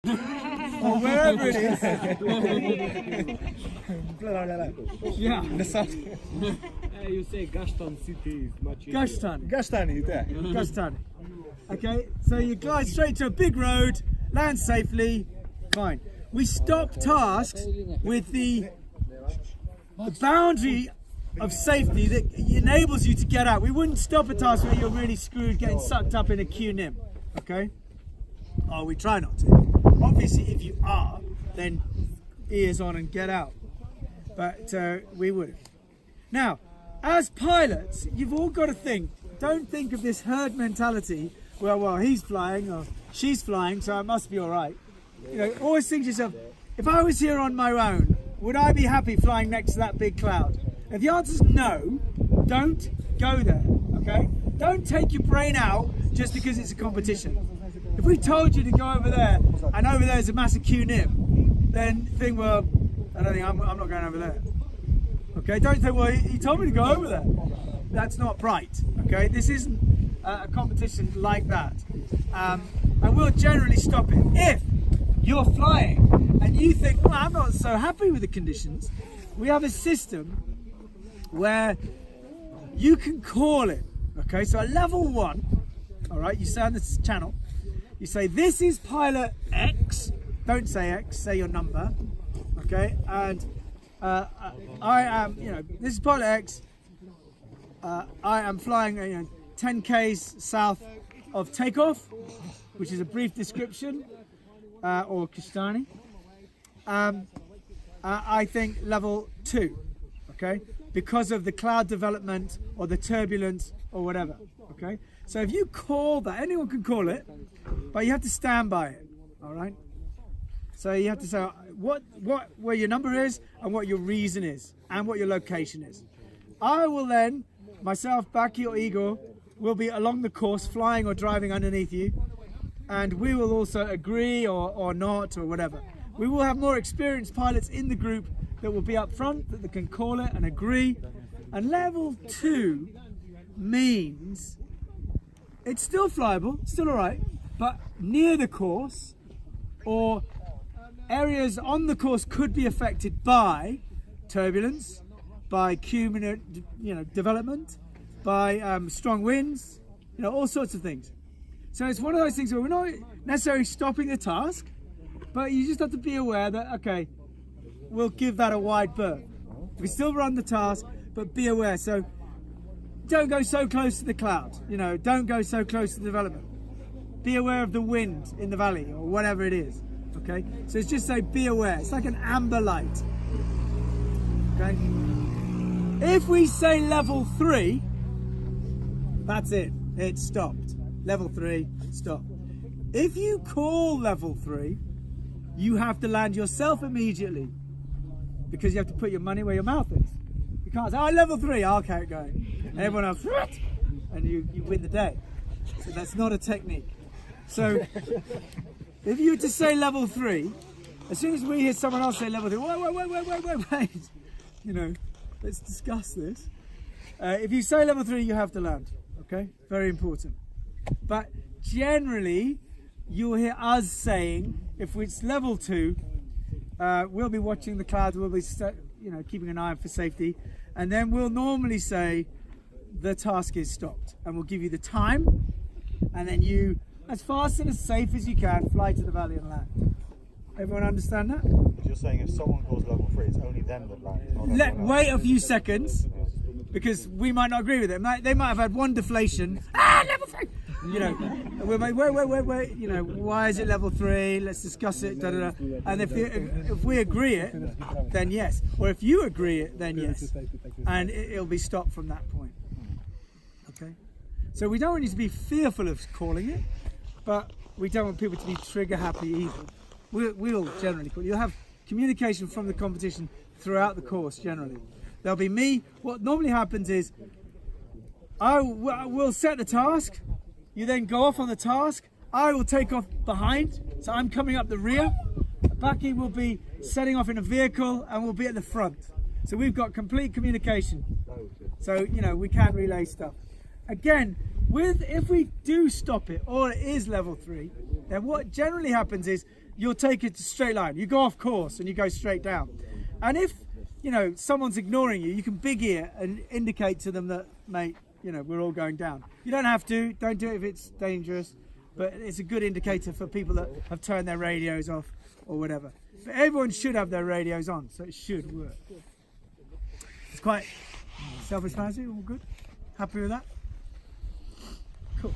or wherever it is. Yeah. You say Gashtan city is much easier. Gashtan. there. Gashtan. Okay, so you glide straight to a big road, land safely, fine. We stop tasks with the boundary of safety that enables you to get out. We wouldn't stop a task where you're really screwed getting sucked up in a QNIM, okay? Oh, we try not to. Obviously, if you are, then ears on and get out. But we wouldn't. Now, as pilots, you've all got to think, don't think of this herd mentality, well, he's flying or she's flying, so it must be all right. You know, always think to yourself, if I was here on my own, would I be happy flying next to that big cloud? If the answer is no, don't go there, okay? Don't take your brain out just because it's a competition. If we told you to go over there, and over there is a massive QNIM, then think, well, I don't think I'm not going over there. Okay, don't think, well, he told me to go over there. That's not right, okay? This isn't a competition like that. And we'll generally stop it. If you're flying and you think, well, I'm not so happy with the conditions, we have a system where you can call it, okay? So at level 1, all right, you say on this channel, you say, this is pilot X, don't say X, say your number, okay? And I am, this is pilot X, I am flying 10 Ks south of takeoff, which is a brief description, or Kistani. I think level 2, okay? Because of the cloud development or the turbulence or whatever, okay? So if you call that, anyone can call it, but you have to stand by it, all right? So you have to say where your number is and what your reason is and what your location is. I will then, myself, Baki or Igor, will be along the course, flying or driving underneath you, and we will also agree or not or whatever. We will have more experienced pilots in the group that will be up front, that can call it and agree. And level 2 means it's still flyable, still all right, but near the course or areas on the course could be affected by turbulence, by development, by strong winds, all sorts of things. So it's one of those things where we're not necessarily stopping the task, but you just have to be aware that, okay, we'll give that a wide berth. We still run the task, but be aware. So don't go so close to the cloud, don't go so close to the development. Be aware of the wind in the valley or whatever it is, okay? So it's just say be aware. It's like an amber light, okay? If we say level 3, that's it, it's stopped. Level 3, stop. If you call level 3, you have to land yourself immediately because you have to put your money where your mouth is. You can't say, level 3, I'll keep going. And everyone else, and you win the day. So that's not a technique. So if you were to say level 3, as soon as we hear someone else say level 3, wait, let's discuss this. If you say level 3, you have to land, okay? Very important. But generally, you'll hear us saying, if it's level 2, we'll be watching the clouds, we'll be keeping an eye out for safety, and then we'll normally say the task is stopped, and we'll give you the time, and then you, as fast and as safe as you can, fly to the valley and land. Everyone understand that? You're saying if someone calls level 3, it's only them that land. Wait a few seconds, because we might not agree with them. They might have had one deflation. Level 3. We're like, wait. Why is it level 3? Let's discuss it. Da, da, da. And if we agree it, then yes. Or if you agree it, then yes. And it'll be stopped from that point. Okay. So we don't want you to be fearful of calling it, but we don't want people to be trigger happy either. We'll generally call. You'll have communication from the competition throughout the course generally. There'll be me. What normally happens is I will set the task. You then go off on the task. I will take off behind, so I'm coming up the rear. Baki will be setting off in a vehicle and we'll be at the front. So we've got complete communication. So, we can relay stuff. Again, if we do stop it, or it is level 3, then what generally happens is you'll take it to straight line. You go off course and you go straight down. And if, you know, someone's ignoring you, you can big ear and indicate to them that, mate, you know, we're all going down. You don't have to, don't do it if it's dangerous, but it's a good indicator for people that have turned their radios off or whatever. But everyone should have their radios on, so it should work. It's quite self-explanatory, all good? Happy with that? Cool.